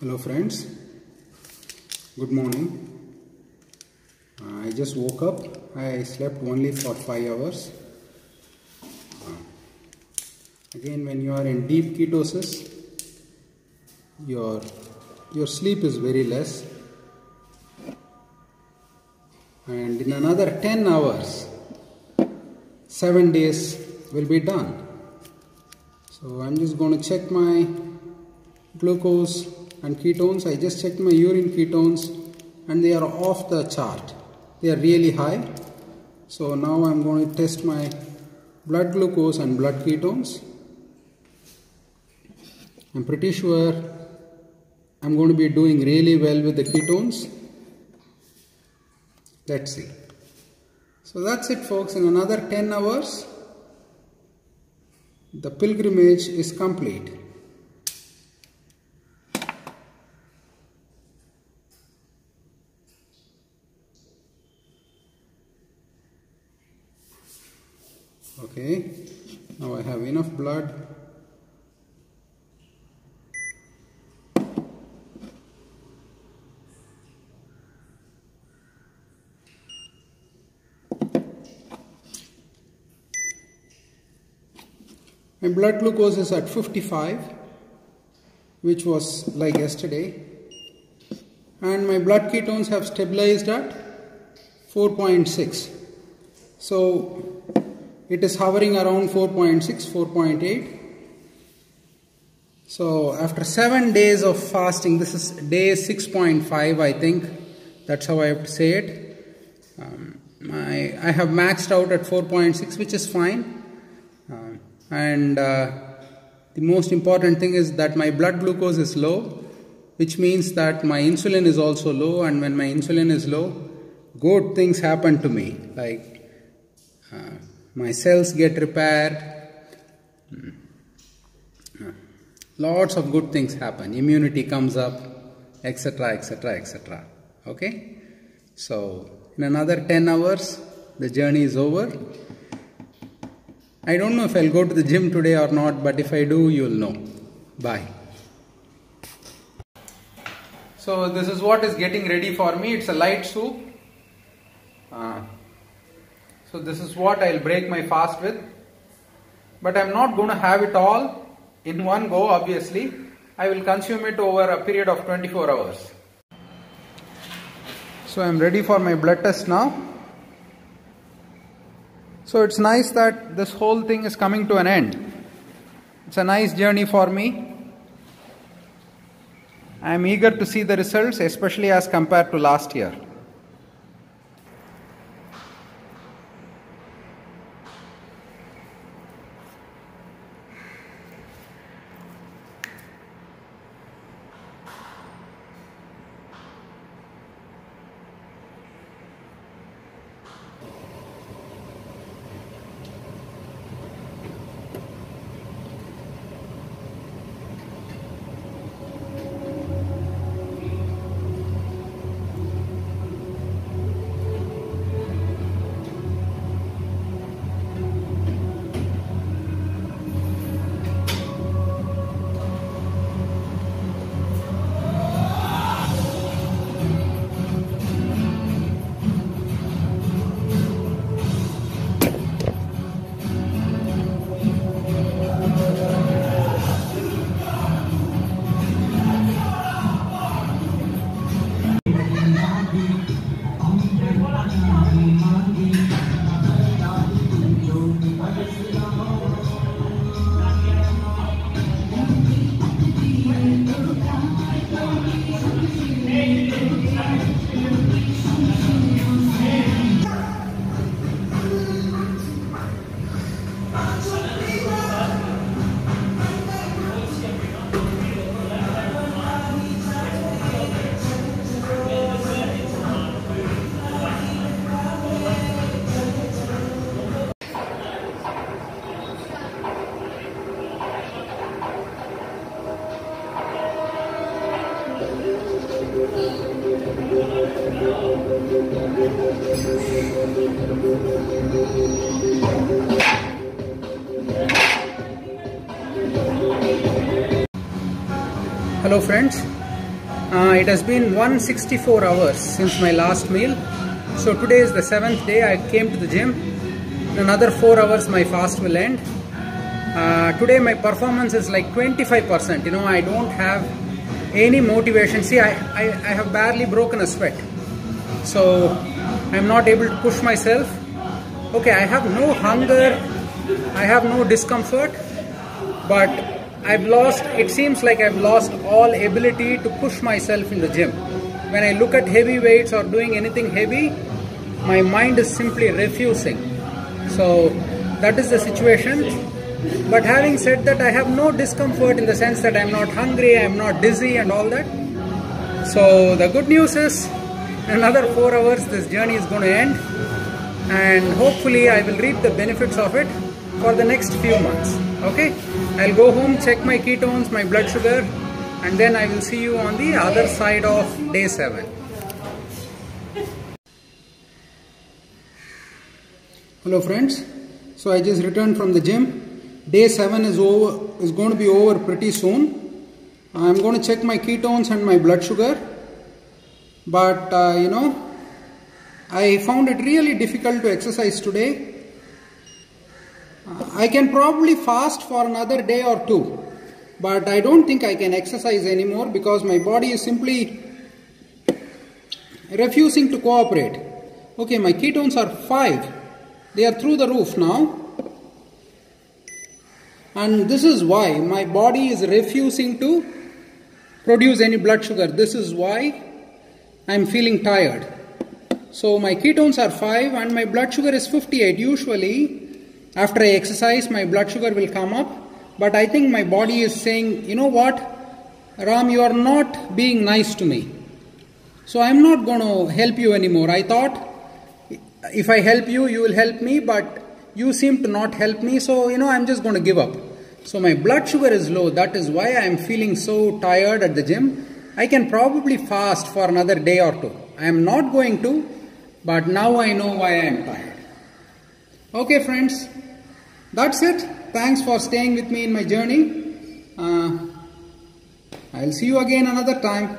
Hello friends, good morning. I just woke up. I slept only for 5 hours. Again, when you are in deep ketosis, your sleep is very less, and in another 10 hours 7 days will be done. So I'm just going to check my glucose and ketones. I just checked my urine ketones and they are off the chart. They are really high. So now I'm going to test my blood glucose and blood ketones. I'm pretty sure I'm going to be doing really well with the ketones. Let's see. So that's it, folks. In another 10 hours the pilgrimage is complete. Okay, now I have enough blood. My blood glucose is at 55, which was like yesterday, and my blood ketones have stabilized at 4.6. So it is hovering around 4.6, 4.8. So after 7 days of fasting, this is day 6.5, I think. That's how I have to say it. I have maxed out at 4.6, which is fine. The most important thing is that my blood glucose is low, which means that my insulin is also low, and when my insulin is low, good things happen to me, like my cells get repaired, lots of good things happen, immunity comes up, etc, etc, etc. Okay, so in another 10 hours the journey is over. I don't know if I'll go to the gym today or not, but if I do, you'll know. Bye. So this is what is getting ready for me. It's a light soup. So this is what I'll break my fast with. But I'm not going to have it all in one go, obviously. I will consume it over a period of 24 hours. So I'm ready for my blood test now. So it's nice that this whole thing is coming to an end. It's a nice journey for me. I am eager to see the results, especially as compared to last year. Hello friends, It has been 164 hours since my last meal. So today is the 7th day I came to the gym. In another 4 hours my fast will end. Today my performance is like 25%. You know, I don't have any motivation. See, I have barely broken a sweat. So I'm not able to push myself. Okay, I have no hunger, I have no discomfort, but it seems like I've lost all ability to push myself in the gym. When I look at heavy weights or doing anything heavy, my mind is simply refusing. So that is the situation. But having said that, I have no discomfort in the sense that I'm not hungry, I'm not dizzy and all that. So the good news is, in another 4 hours this journey is going to end, and hopefully I will reap the benefits of it for the next few months. Okay, I'll go home, check my ketones, my blood sugar, and then I will see you on the other side of day 7. Hello friends, so I just returned from the gym. Day 7 is going to be over pretty soon. I'm going to check my ketones and my blood sugar, but you know, I found it really difficult to exercise today. I can probably fast for another day or 2, but I don't think I can exercise anymore because my body is simply refusing to cooperate. Okay, my ketones are 5. They are through the roof now. And this is why my body is refusing to produce any blood sugar. This is why I'm feeling tired. So my ketones are 5 and my blood sugar is 58. Usually after I exercise my blood sugar will come up, but I think my body is saying, you know what, Ram, you are not being nice to me. So I'm not going to help you anymore. I thought if I help you, you will help me, but you seem to not help me. So, you know, I'm just going to give up. So my blood sugar is low. That is why I'm feeling so tired at the gym. I can probably fast for another day or 2. I am not going to, but now I know why I am tired. Okay friends, that's it. Thanks for staying with me in my journey. I'll see you again another time.